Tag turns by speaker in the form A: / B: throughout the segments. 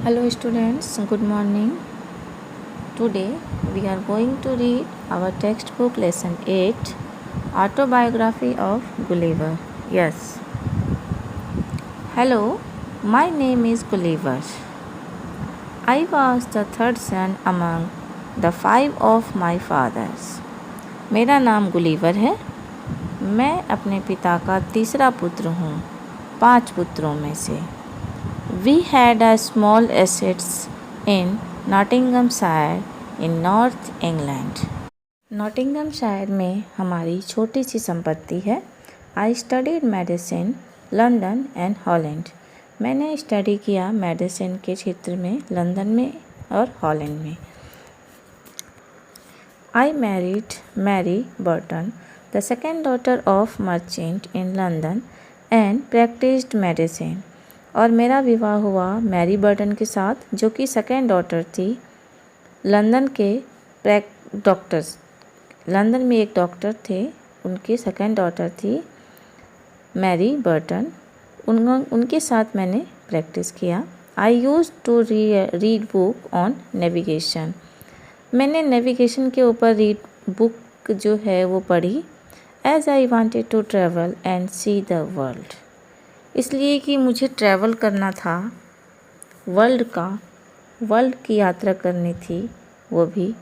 A: Hello students, good morning. Today we are going to read our textbook lesson 8, Autobiography of Gulliver. Yes. Hello, my name is Gulliver. I was the third son among the 5 of my fathers. मेरा नाम Gulliver है। मैं अपने पिता का तीसरा पुत्र हूँ 5 पुत्रों में से। We had a small estates in Nottinghamshire in North England. नॉटिंगमशायर में हमारी छोटी सी संपत्ति है। I studied medicine London and Holland. मैंने स्टडी किया मेडिसिन के क्षेत्र में लंदन में और हॉलैंड में। I married Mary Burton the second daughter of merchant in London and practised medicine. और मेरा विवाह हुआ मैरी बर्टन के साथ जो कि सेकेंड डॉटर थी लंदन के डॉक्टर्स। लंदन में एक डॉक्टर थे, उनकी सेकेंड डॉटर थी मैरी बर्टन। उनके साथ मैंने प्रैक्टिस किया। I use to read book on navigation. मैंने नेविगेशन के ऊपर बुक जो है वो पढ़ी। As I wanted to travel and see the world. इसलिए कि मुझे ट्रैवल करना था, वर्ल्ड की यात्रा करनी थी, वो भी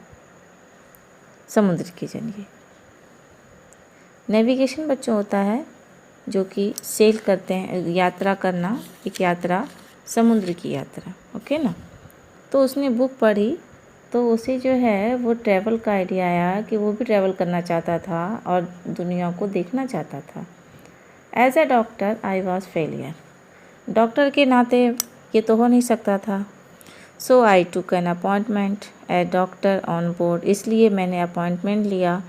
A: समुद्र के जरिए। नेविगेशन बच्चों होता है जो कि सेल करते हैं, यात्रा करना, एक यात्रा समुद्र की यात्रा, ओके ना। तो उसने बुक पढ़ी तो उसे जो है वो ट्रैवल का आइडिया आया कि वो भी ट्रैवल करना चाहता था और दुनिया को देखना चाहता था। As a doctor I was failure. Doctor के नाते ये तो हो नहीं सकता था। So I took an appointment a doctor on board. इसलिए मैंने अपॉइंटमेंट लिया,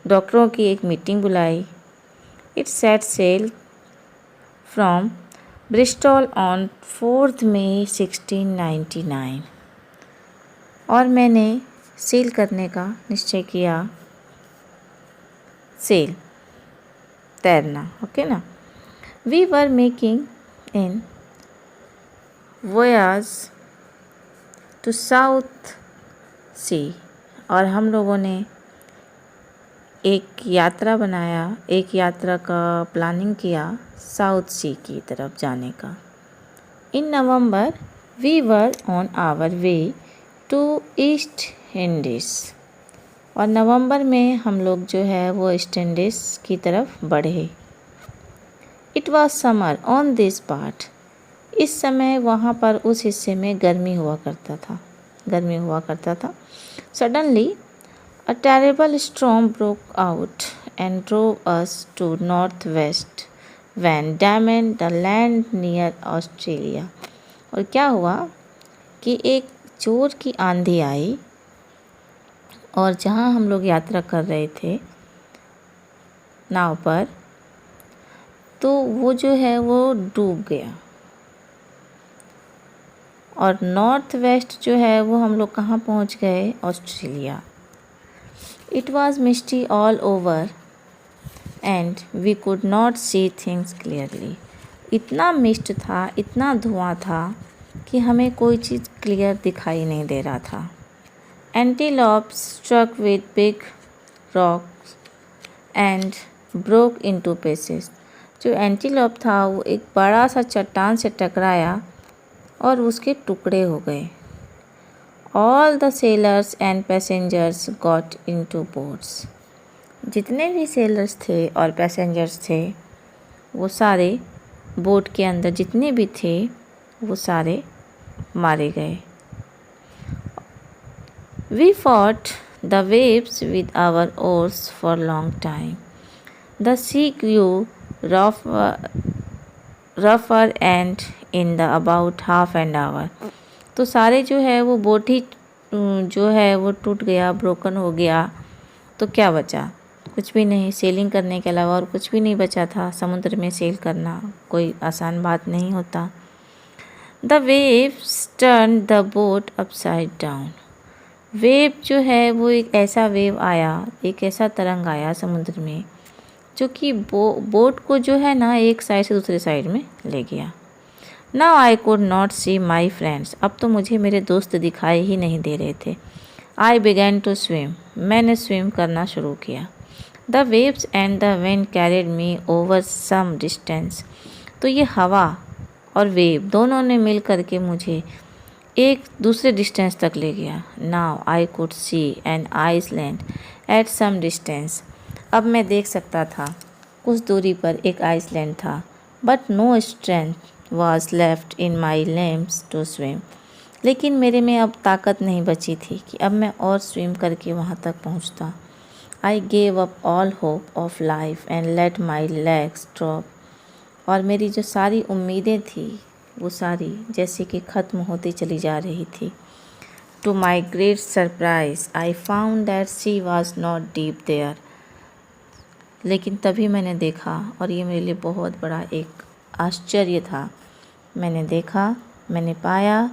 A: डॉक्टरों की एक मीटिंग बुलाई। It set sail from Bristol on 4 May 1699। और मैंने सेल करने का निश्चय किया। सेल तैरना, ओके ना। We were making in voyage to South Sea. और हम लोगों ने एक यात्रा बनाया, एक यात्रा का प्लानिंग किया साउथ सी की तरफ जाने का। In November we were on our way to East Indies. और नवंबर में हम लोग जो है वो ईस्ट इंडीज़ की तरफ बढ़े। It was summer on this part. इस समय वहाँ पर उस हिस्से में गर्मी हुआ करता था। Suddenly a terrible storm broke out and drove us to north west Van damage the land near Australia. और क्या हुआ कि एक जोर की आंधी आई और जहाँ हम लोग यात्रा कर रहे थे नाव पर, तो वो जो है वो डूब गया। और नॉर्थ वेस्ट जो है वो हम लोग कहाँ पहुँच गए, Australia. It was misty all over and we could not see things clearly. इतना मिस्ट था, इतना धुआं था कि हमें कोई चीज़ क्लियर दिखाई नहीं दे रहा था। Antelopes struck with big rocks and broke into pieces. जो एंटीलोप था वो एक बड़ा सा चट्टान से टकराया और उसके टुकड़े हो गए। All the sellers and passengers got into boats. जितने भी सेलर्स थे और पैसेंजर्स थे वो सारे बोट के अंदर, जितने भी थे वो सारे मारे गए। We fought the waves with our oars for long time. The sea grew रफर and in the about half an hour. तो सारे जो है वो बोट ही जो है वो टूट गया, ब्रोकन हो गया। तो क्या बचा? कुछ भी नहीं। सेलिंग करने के अलावा और कुछ भी नहीं बचा था। समुद्र में सेल करना कोई आसान बात नहीं होता। The waves turn the boat upside down. Wave जो है वो एक ऐसा वेव आया, एक ऐसा तरंग आया समुद्र में जो कि बोट को जो है ना एक साइड से दूसरे साइड में ले गया। Now I could not see my friends, अब तो मुझे मेरे दोस्त दिखाई ही नहीं दे रहे थे। आई बिगैन टू स्विम, मैंने स्विम करना शुरू किया। The waves and the wind carried me over some distance, तो ये हवा और वेव दोनों ने मिल करके मुझे एक दूसरे डिस्टेंस तक ले गया। Now I could see an island at some distance, अब मैं देख सकता था कुछ दूरी पर एक आइसलैंड था। But no strength was left in my limbs to swim, लेकिन मेरे में अब ताकत नहीं बची थी कि अब मैं और स्विम करके वहाँ तक पहुँचता। I gave up all hope of life and let my legs drop, और मेरी जो सारी उम्मीदें थी वो सारी जैसे कि ख़त्म होती चली जा रही थी। To my great surprise I found that sea was not deep there, लेकिन तभी मैंने देखा, और ये मेरे लिए बहुत बड़ा एक आश्चर्य था, मैंने पाया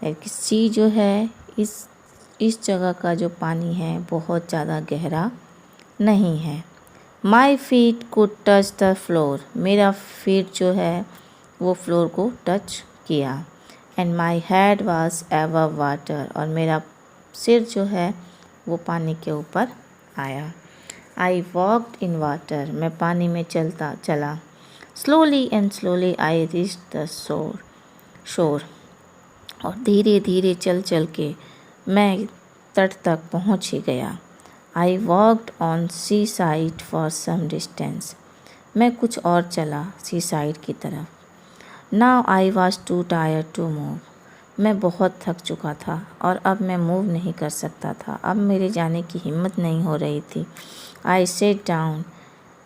A: कि सी जो है इस जगह का जो पानी है बहुत ज़्यादा गहरा नहीं है। My feet could touch the floor, मेरा फीट जो है वो फ्लोर को टच किया। And my head was ever water, और मेरा सिर जो है वो पानी के ऊपर आया। आई वॉकड इन वाटर, मैं पानी में चला। Slowly and slowly I reach the shore, और धीरे धीरे चल के मैं तट तक पहुंच ही गया। I walked on sea side for some distance, मैं कुछ और चला सी साइड की तरफ। Now I was too tired to move, मैं बहुत थक चुका था और अब मैं मूव नहीं कर सकता था, अब मेरे जाने की हिम्मत नहीं हो रही थी। I sat down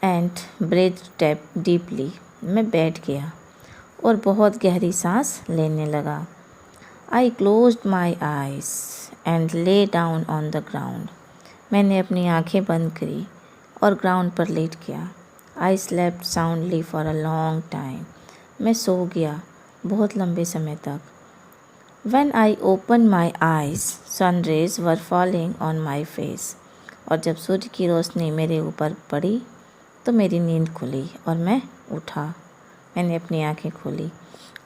A: and breathe deeply, मैं बैठ गया और बहुत गहरी सांस लेने लगा। I closed my eyes and lay down on the ground, मैंने अपनी आंखें बंद करी और ग्राउंड पर लेट गया। I slept soundly for a long time, मैं सो गया बहुत लंबे समय तक। When I opened my eyes, sun rays were falling on my face, और जब सूर्य की रोशनी मेरे ऊपर पड़ी तो मेरी नींद खुली और मैं उठा, मैंने अपनी आंखें खोली।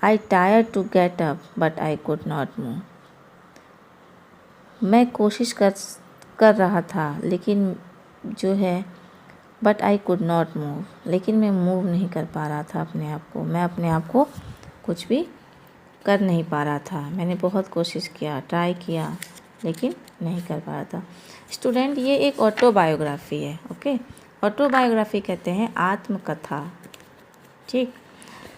A: I tried to get up, but I could not move, मैं कोशिश कर रहा था लेकिन जो है but I could not move, लेकिन मैं मूव नहीं कर पा रहा था अपने आप को, मैं अपने आप को कुछ भी कर नहीं पा रहा था। मैंने बहुत कोशिश किया, ट्राई किया, लेकिन नहीं कर पा रहा था। स्टूडेंट, ये एक ऑटोबायोग्राफी है, ओके। ऑटोबायोग्राफी कहते हैं आत्मकथा, ठीक।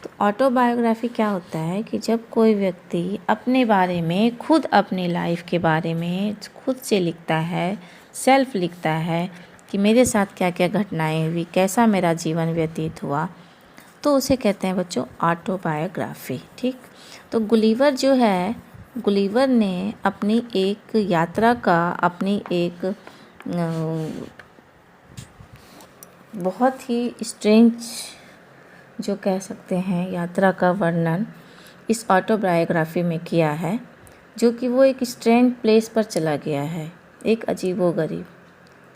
A: तो ऑटोबायोग्राफी क्या होता है कि जब कोई व्यक्ति अपने बारे में, खुद अपनी लाइफ के बारे में खुद से लिखता है, सेल्फ लिखता है कि मेरे साथ क्या क्या घटनाएं हुई, कैसा मेरा जीवन व्यतीत हुआ, तो उसे कहते हैं बच्चों ऑटोबायोग्राफी, ठीक। तो गुलिवर जो है, गुलिवर ने अपनी एक यात्रा का, अपनी एक बहुत ही स्ट्रेंज जो कह सकते हैं यात्रा का वर्णन इस ऑटोबायोग्राफी में किया है, जो कि वो एक स्ट्रेंज प्लेस पर चला गया है, एक अजीबोगरीब,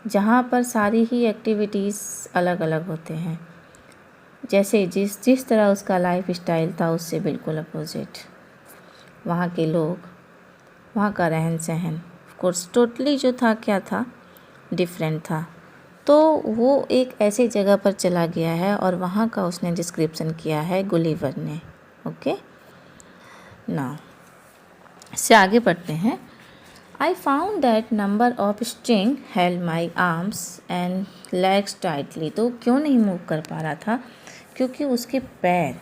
A: जहाँ पर सारी ही एक्टिविटीज़ अलग अलग होते हैं। जैसे जिस तरह उसका लाइफ स्टाइल था उससे बिल्कुल अपोजिट, वहाँ के लोग, वहाँ का रहन सहन कोर्स टोटली जो था क्या था, डिफरेंट था। तो वो एक ऐसी जगह पर चला गया है और वहाँ का उसने डिस्क्रिप्शन किया है गुलिवर ने, ओके। नाउ इससे आगे बढ़ते हैं। आई found that number of string held my arms and legs tightly, तो क्यों नहीं मूव कर पा रहा था, क्योंकि उसके पैर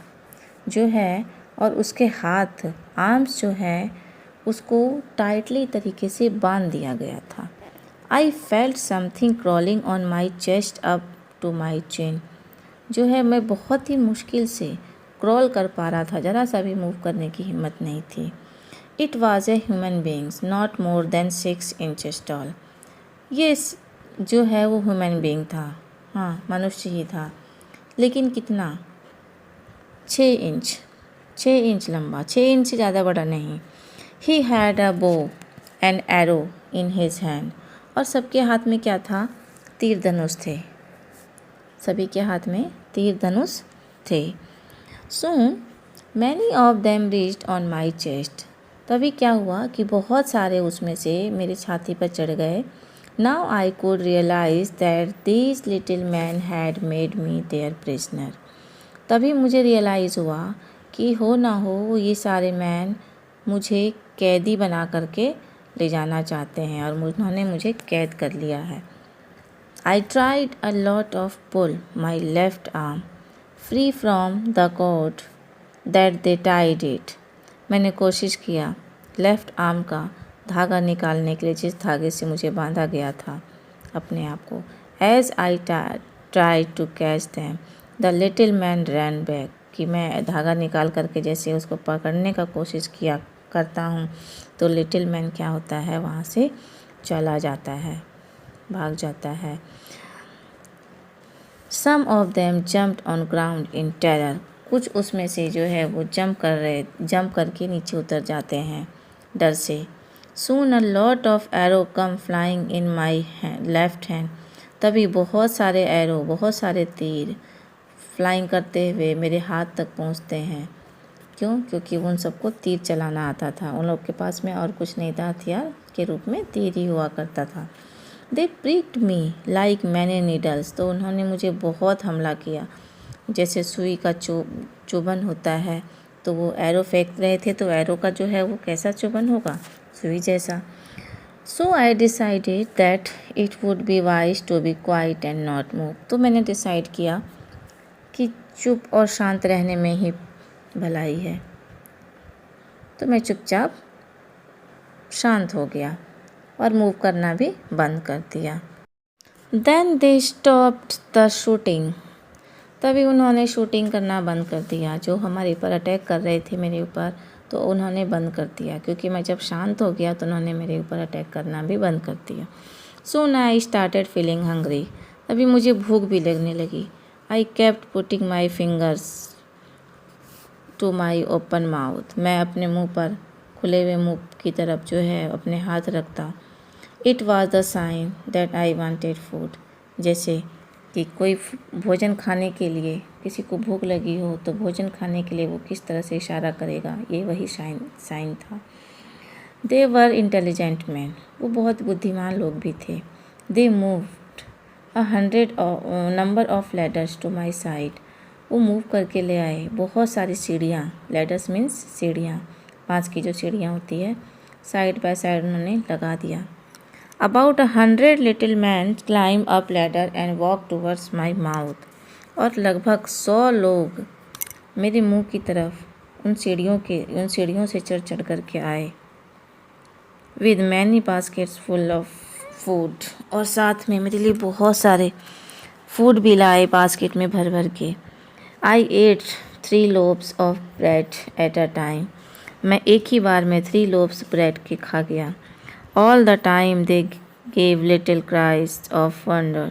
A: जो है और उसके हाथ, आर्म्स जो है, उसको टाइटली तरीके से बांध दिया गया था। I felt something crawling on my chest up to my chin, जो है मैं बहुत ही मुश्किल से क्रॉल कर पा रहा था, ज़रा सा भी मूव करने की हिम्मत नहीं थी। It was a human beings not more than 6 inches tall, ये जो है वो ह्यूमन बींग था, हाँ मनुष्य ही था, लेकिन कितना, 6 इंच लंबा, 6 इंच से ज़्यादा बड़ा नहीं। He had a bow and arrow in his hand, और सबके हाथ में क्या था, तीर धनुष थे, सभी के हाथ में तीर धनुष थे। Soon many of them reached on my chest. तभी क्या हुआ कि बहुत सारे उसमें से मेरी छाती पर चढ़ गए। Now I could realize that these little man had made me their prisoner. तभी मुझे रियलाइज़ हुआ कि हो ना हो ये सारे मैन मुझे कैदी बना करके ले जाना चाहते हैं और उन्होंने मुझे कैद कर लिया है। I tried a lot of pull my left arm free from the cord that they tied it. मैंने कोशिश किया लेफ़्ट आर्म का धागा निकालने के लिए जिस धागे से मुझे बांधा गया था अपने आप को। As I tried to catch them, the little man ran back. कि मैं धागा निकाल करके जैसे उसको पकड़ने का कोशिश किया करता हूँ तो लिटिल मैन क्या होता है वहाँ से चला जाता है, भाग जाता है। Some of them jumped on ground in terror. कुछ उसमें से जो है वो जंप करके नीचे उतर जाते हैं डर से। Soon a lot of arrow come flying in my left hand. तभी बहुत सारे एरो, बहुत सारे तीर फ्लाइंग करते हुए मेरे हाथ तक पहुंचते हैं। क्यों? क्योंकि उन सबको तीर चलाना आता था। उन लोग के पास में और कुछ नहीं था, हथियार के रूप में तीर ही हुआ करता था। They pricked me like many needles. तो उन्होंने मुझे बहुत हमला किया जैसे सुई का चुभन होता है। तो वो एरो फेंक रहे थे तो एरो का जो है वो कैसा चुभन होगा, सुई जैसा। So I decided that it would be wise to be quiet and not move. तो मैंने डिसाइड किया कि चुप और शांत रहने में ही भलाई है। तो मैं चुपचाप शांत हो गया और मूव करना भी बंद कर दिया। Then they stopped the shooting. तभी उन्होंने शूटिंग करना बंद कर दिया। जो हमारे ऊपर अटैक कर रहे थे मेरे ऊपर तो उन्होंने बंद कर दिया, क्योंकि मैं जब शांत हो गया तो उन्होंने मेरे ऊपर अटैक करना भी बंद कर दिया। Soon I started feeling hungry. तभी मुझे भूख भी लगने लगी। I kept putting my fingers to my open mouth. मैं अपने मुंह पर, खुले हुए मुंह की तरफ जो है अपने हाथ रखता। It was the sign that I wanted food. जैसे कि कोई भोजन खाने के लिए, किसी को भूख लगी हो तो भोजन खाने के लिए वो किस तरह से इशारा करेगा, ये वही साइन था। They were intelligent men. वो बहुत बुद्धिमान लोग भी थे। They moved 100 number of ladders to my side. वो मूव करके ले आए बहुत सारी सीढ़ियाँ। लेडर्स मीन्स सीढ़ियाँ, 5 की जो सीढ़ियाँ होती है, साइड बाय साइड उन्होंने लगा दिया। About 100 little men climb up ladder and walk towards my mouth. और लगभग 100 लोग मेरे मुंह की तरफ उन सीढ़ियों से चढ़ कर के आए। With many baskets full of food. और साथ में मेरे लिए बहुत सारे फूड भी लाए बास्केट में भर भर के। I ate 3 loaves of bread at a time. मैं एक ही बार में 3 loaves bread के खा गया। All the time they gave little cries of wonder,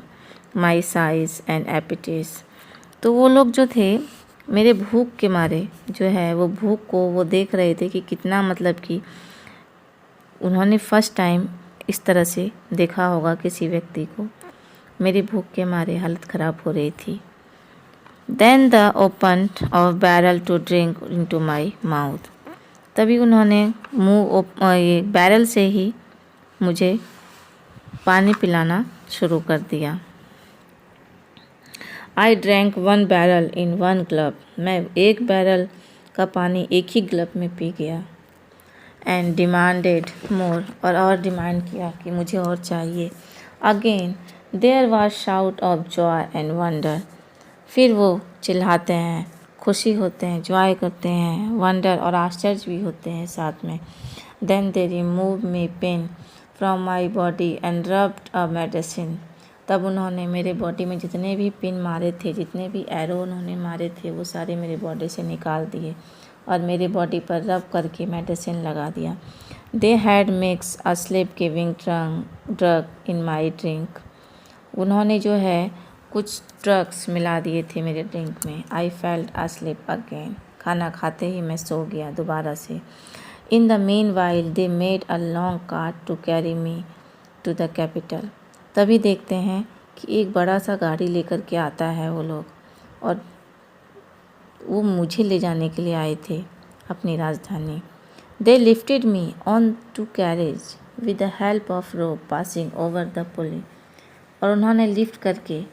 A: my size and appetite. तो वो लोग जो थे मेरे भूख के मारे जो है वो भूख को वो देख रहे थे कि कितना, मतलब कि उन्होंने फर्स्ट टाइम इस तरह से देखा होगा किसी व्यक्ति को। मेरी भूख के मारे हालत ख़राब हो रही थी। Then the opened of barrel to drink into my mouth. तभी उन्होंने ये बैरल से ही मुझे पानी पिलाना शुरू कर दिया। I drank 1 barrel in 1 gulp. मैं 1 बैरल का पानी एक ही गलप में पी गया। And demanded more. और डिमांड किया कि मुझे और चाहिए। Again there was shout of joy and wonder. फिर वो चिल्लाते हैं, खुशी होते हैं, जॉय करते हैं, वंडर और आश्चर्य भी होते हैं साथ में। Then they removed me pain from my body and rubbed a medicine. तब उन्होंने मेरे बॉडी में जितने भी पिन मारे थे, जितने भी एरो उन्होंने मारे थे, वो सारे मेरे बॉडी से निकाल दिए और मेरे बॉडी पर रब करके मेडिसिन लगा दिया। They had mixed a sleep giving drug in my drink. उन्होंने जो है कुछ ड्रग्स मिला दिए थे मेरे ड्रिंक में। I felt asleep again. खाना खाते ही मैं सो गया दोबारा से। In the meanwhile they made a long cart to carry me to the capital. तभी देखते हैं कि एक बड़ा सा गाड़ी लेकर के आता है वो लोग और वो मुझे ले जाने के लिए आए थे अपनी राजधानी। They lifted me on to carriage with the help of rope passing over the pulley. और उन्होंने लिफ्ट करके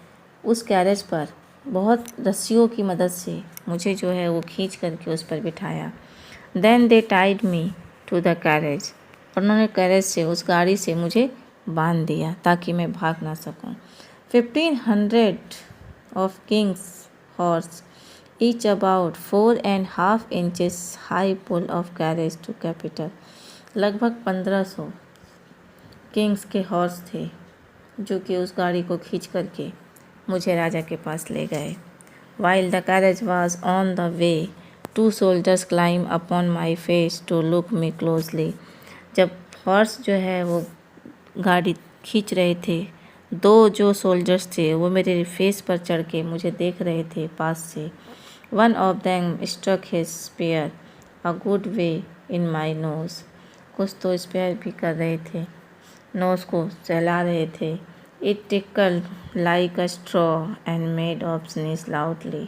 A: उस कैरेज पर बहुत रस्सियों की मदद से मुझे जो है वो खींच करके उस पर बिठाया। Then they tied me to the carriage. और उन्होंने कैरेज से, उस गाड़ी से मुझे बांध दिया ताकि मैं भाग ना सकूं। 1500 of king's horse, each about 4.5 inches high, pull of carriage to capital। लगभग 1500 किंग्स के हॉर्स थे जो कि उस गाड़ी को खींच करके मुझे राजा के पास ले गए। While the carriage was on the way, 2 soldiers climbed upon my face to look me closely। जब हॉर्स जो है वो गाड़ी खींच रहे थे, 2 जो सोल्जर्स थे वो मेरे फेस पर चढ़ के मुझे देख रहे थे पास से। One of them struck his spear a good way in my nose। कुछ तो स्पेयर भी कर रहे थे, नोज़ को चला रहे थे। It tickled like a straw and made of sneeze loudly।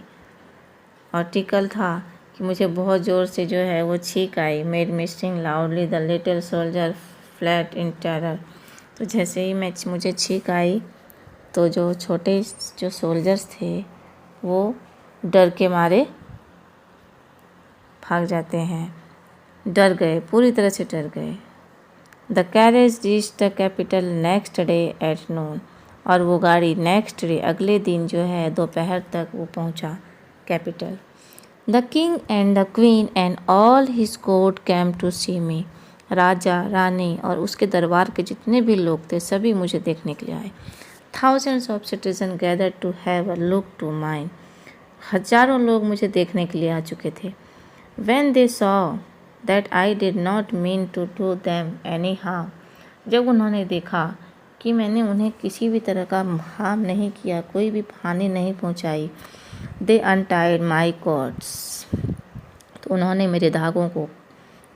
A: और टिकल था कि मुझे बहुत ज़ोर से जो है वो छींक आई। Made me sing loudly, the little soldier fled in terror। तो जैसे ही मुझे छींक आई तो जो छोटे जो सोल्जर्स थे वो डर के मारे भाग जाते हैं, डर गए, पूरी तरह से डर गए। The carriage reach the capital next day at noon. और वो गाड़ी नेक्स्ट डे, अगले दिन जो है दोपहर तक वो पहुंचा capital. The king and the queen and all his court came to see me. राजा, रानी और उसके दरबार के जितने भी लोग थे सभी मुझे देखने के लिए आए। Thousands of citizens gathered to have a look to mine। हजारों लोग मुझे देखने के लिए आ चुके थे। When they saw that I did not mean to do them any harm। जब उन्होंने देखा कि मैंने उन्हें किसी भी तरह का हार्म नहीं किया, कोई भी हानि नहीं पहुंचाई, they untied my cords। तो उन्होंने मेरे धागों को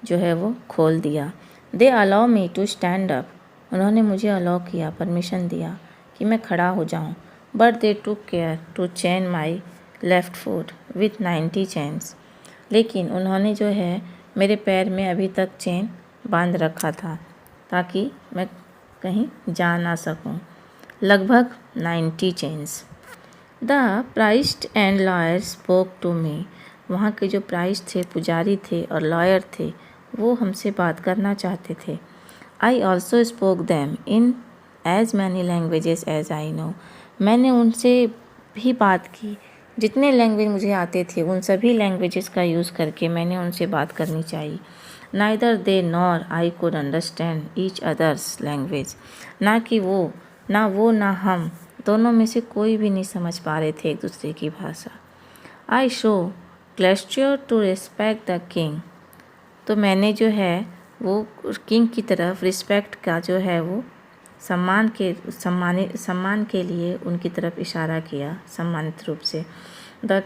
A: जो है वो खोल दिया। They allow me to stand up। उन्होंने मुझे अलाउ किया, परमिशन दिया कि मैं खड़ा हो जाऊं। But they took care to chain my left foot with 90 chains। लेकिन उन्होंने जो है मेरे पैर में अभी तक चेन बांध रखा था ताकि मैं कहीं जा ना सकूं। लगभग 90 chains. The priest and lawyer spoke to me. वहाँ के जो प्राइस्ट थे, पुजारी थे और लॉयर थे, वो हमसे बात करना चाहते थे। I also spoke them in as many languages as I know. मैंने उनसे भी बात की, जितने लैंग्वेज मुझे आते थे उन सभी लैंग्वेजेस का यूज़ करके मैंने उनसे बात करनी चाहिए। Neither they nor I could understand each others language. ना वो ना हम दोनों में से कोई भी नहीं समझ पा रहे थे एक दूसरे की भाषा। आई शो ग्लेस्ट्योर टू रिस्पेक्ट द किंग। तो मैंने जो है वो किंग की तरफ रिस्पेक्ट का जो है वो सम्मान के लिए उनकी तरफ इशारा किया, सम्मानित रूप से। The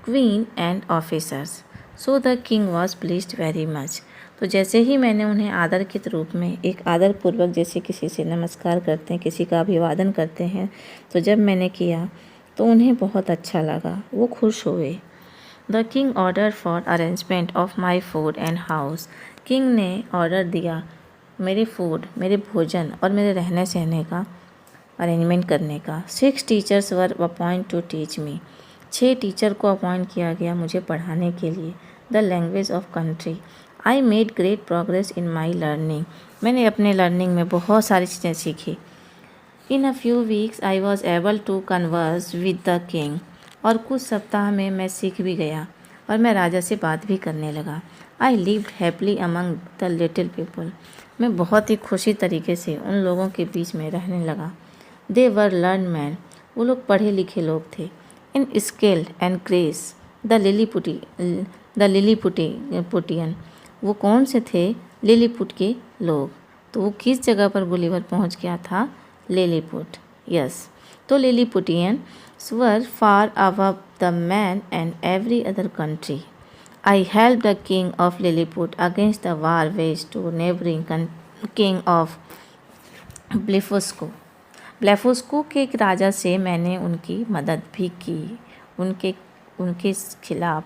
A: queen and officers. So the king was pleased very much. तो जैसे ही मैंने उन्हें आदर के रूप में, एक आदरपूर्वक जैसे किसी से नमस्कार करते हैं, किसी का अभिवादन करते हैं, तो जब मैंने किया तो उन्हें बहुत अच्छा लगा, वो खुश हुए। The king order for arrangement of my food and house. King ने ऑर्डर दिया मेरे फूड, मेरे भोजन और मेरे रहने सहने का अरेंजमेंट करने का। 6 teachers were appoint to teach me. 6 teacher को अपॉइंट किया गया मुझे पढ़ाने के लिए। The language of country. I made great progress in my learning. मैंने अपने लर्निंग में बहुत सारी चीज़ें सीखी। In a few weeks I was able to converse with the king. और कुछ सप्ताह में मैं सीख भी गया और मैं राजा से बात भी करने लगा। I lived happily among the little people. मैं बहुत ही खुशी तरीके से उन लोगों के बीच में रहने लगा। दे वर लर्न मैन। वो लोग पढ़े लिखे लोग थे। इन स्किल एंड ग्रेस द लिलीपुटियन। वो कौन से थे? लिलीपुट के लोग। तो वो किस जगह पर गुलिवर पहुंच गया था? Lilliput, yes. तो Lilliputian were far above the man and every other country. I helped the king of Lilliput against the war waged to neighboring king of Blefuscu। ब्लेफुस्कु के एक राजा से मैंने उनकी मदद भी की, उनके उनके खिलाफ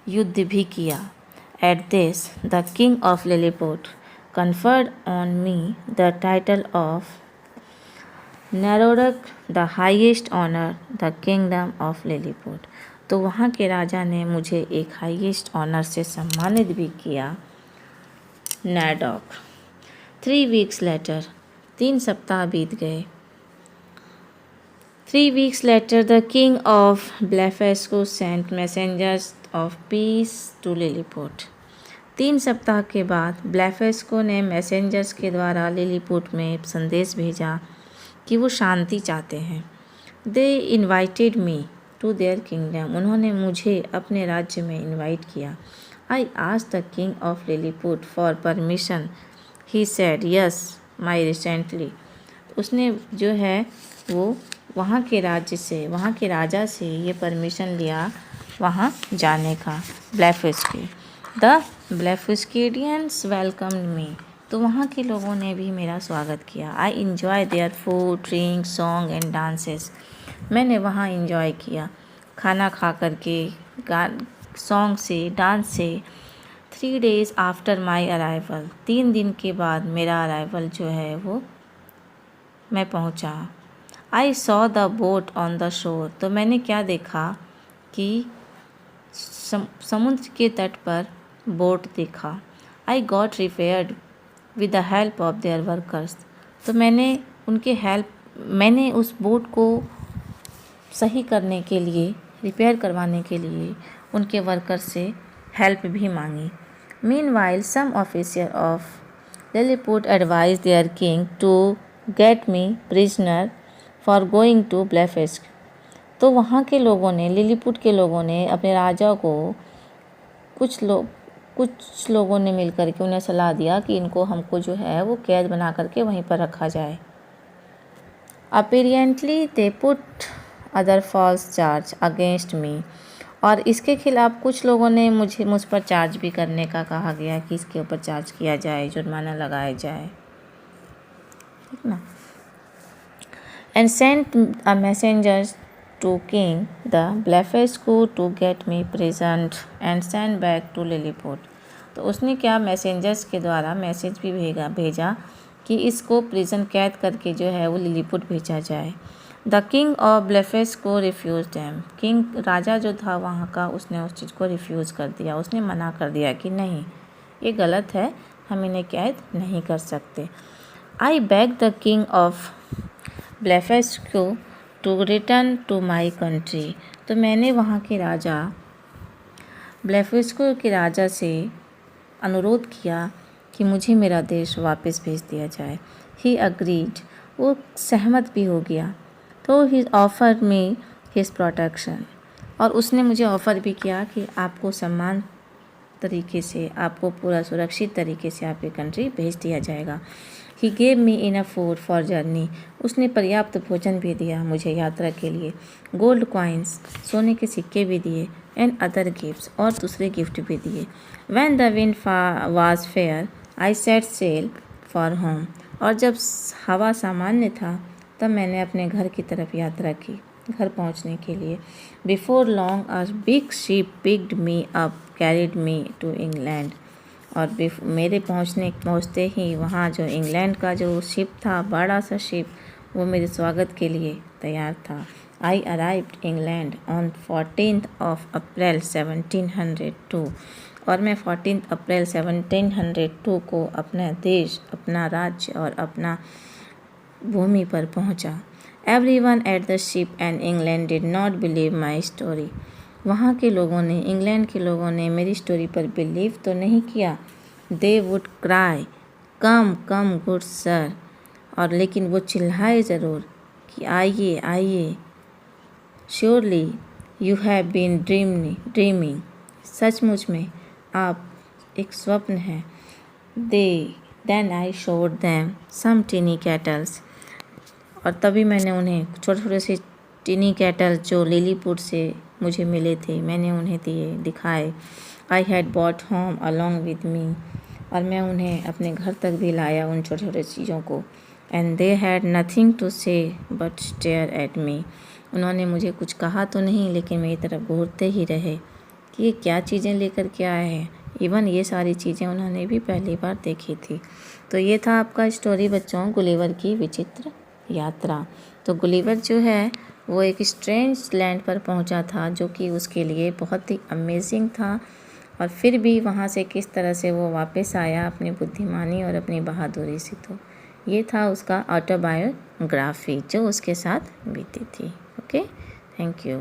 A: युद्ध भी किया। At this the king of Lilliput conferred on me the title of Narorok, the highest honor, the kingdom of Lilliput। तो वहाँ के राजा ने मुझे एक हाईएस्ट ऑनर से सम्मानित भी किया, नैडॉक। 3 weeks later, 3 सप्ताह बीत गए। 3 weeks later, the king of Blefuscu sent messengers of peace to Lilliput। 3 सप्ताह के बाद ब्लेफेस्को ने मैसेंजर्स के द्वारा लिलीपुट में संदेश भेजा कि वो शांति चाहते हैं। They invited me to their kingdom. उन्होंने मुझे अपने राज्य में इनवाइट किया। I asked the king of Lilliput for permission. He said yes my recently. उसने जो है वो वहाँ के राजा से ये परमिशन लिया वहाँ जाने का, ब्लेफेस्को। द ब्लेफुस्केडियंस वेलकम्ड मी। तो वहाँ के लोगों ने भी मेरा स्वागत किया। I enjoy their food, drink, song and dances. मैंने वहाँ इन्जॉय किया, खाना खा करके, सॉन्ग से, डांस से। 3 days आफ्टर माई अराइवल। 3 दिन के बाद मेरा अराइवल जो है वो मैं पहुँचा। I saw the boat on the shore. तो मैंने क्या देखा कि समुद्र के तट पर बोट देखा। I got repaired with the help of their workers. तो मैंने उस बोट को सही करने के लिए, रिपेयर करवाने के लिए उनके वर्कर से हेल्प भी मांगी। Meanwhile some officer of Lilliput advise their king to get me prisoner for going to Blefuscu. तो वहाँ के लोगों ने, लिलीपुट के लोगों ने अपने राजा को, कुछ लोगों ने मिलकर के उन्हें सलाह दिया कि इनको हमको जो है वो कैद बना करके वहीं पर रखा जाए। Apparently they put other false charge against me. और इसके खिलाफ कुछ लोगों ने मुझ पर चार्ज भी करने का कहा गया कि इसके ऊपर चार्ज किया जाए, जुर्माना लगाया जाए, ठीक ना। And sent a messengers to King the Blefuscu to get me prisoned and sent back to Lilliput। तो उसने क्या, मैसेंजर्स के द्वारा मैसेज भी भेजा कि इसको प्रिजन कैद करके जो है वो लिलीपुट भेजा जाए। The king of Blefuscu refuse them. King राजा जो था वहाँ का, उसने उस चीज़ को रिफ्यूज़ कर दिया, उसने मना कर दिया कि नहीं, ये गलत है, हम इन्हें कैद नहीं कर सकते। I beg the king of Blefuscu to return to my country. तो मैंने वहाँ के राजा, ब्लेफुस्को के राजा से अनुरोध किया कि मुझे मेरा देश वापस भेज दिया जाए। He agreed. वो सहमत भी हो गया। तो ही ऑफर मी हिज प्रोटेक्शन। और उसने मुझे ऑफ़र भी किया कि आपको सम्मान तरीके से, आपको पूरा सुरक्षित तरीके से आपकी कंट्री भेज दिया जाएगा। He gave me enough food for journey. उसने पर्याप्त भोजन भी दिया मुझे यात्रा के लिए। गोल्ड कॉइन्स, सोने के सिक्के भी दिए। एंड अदर गिफ्ट्स, और दूसरे गिफ्ट भी दिए। When the wind was fair I set sail for home. और जब हवा सामान्य था तब मैंने अपने घर की तरफ यात्रा की, घर पहुंचने के लिए। Before long a big ship picked me up carried me to England. और मेरे पहुंचते ही वहाँ जो इंग्लैंड का जो शिप था, बड़ा सा शिप, वो मेरे स्वागत के लिए तैयार था। आई arrived England on 14th of April 1702। और मैं 14 अप्रैल 1702 को अपना देश, अपना राज्य और अपना भूमि पर पहुंचा। Everyone at the ship and England did not believe my story। वहाँ के लोगों ने, इंग्लैंड के लोगों ने मेरी स्टोरी पर बिलीव तो नहीं किया। They would cry, come come good sir. और लेकिन वो चिल्लाए ज़रूर कि आइए आइए। Surely you have been dreaming. सचमुच में आप एक स्वप्न है। Then I showed them some tiny cattles. और तभी मैंने उन्हें छोटे छोटे से टीनी कैटल जो लिलीपुट से मुझे मिले थे, मैंने उन्हें दिखाए। I had bought home along with me. और मैं उन्हें अपने घर तक भी लाया, उन छोटे छोटे चीज़ों को। And they had nothing to say but stare at me. उन्होंने मुझे कुछ कहा तो नहीं, लेकिन मेरी तरफ घूरते ही रहे कि ये क्या चीज़ें लेकर के आए हैं। इवन ये सारी चीज़ें उन्होंने भी पहली बार देखी थी। तो ये था आपका स्टोरी बच्चों, गुलिवर की विचित्र यात्रा। तो गुलिवर जो है वो एक स्ट्रेंज लैंड पर पहुंचा था, जो कि उसके लिए बहुत ही अमेजिंग था। और फिर भी वहाँ से किस तरह से वो वापस आया अपनी बुद्धिमानी और अपनी बहादुरी से। तो ये था उसका ऑटोबायोग्राफी जो उसके साथ बीती थी। Okay, thank you.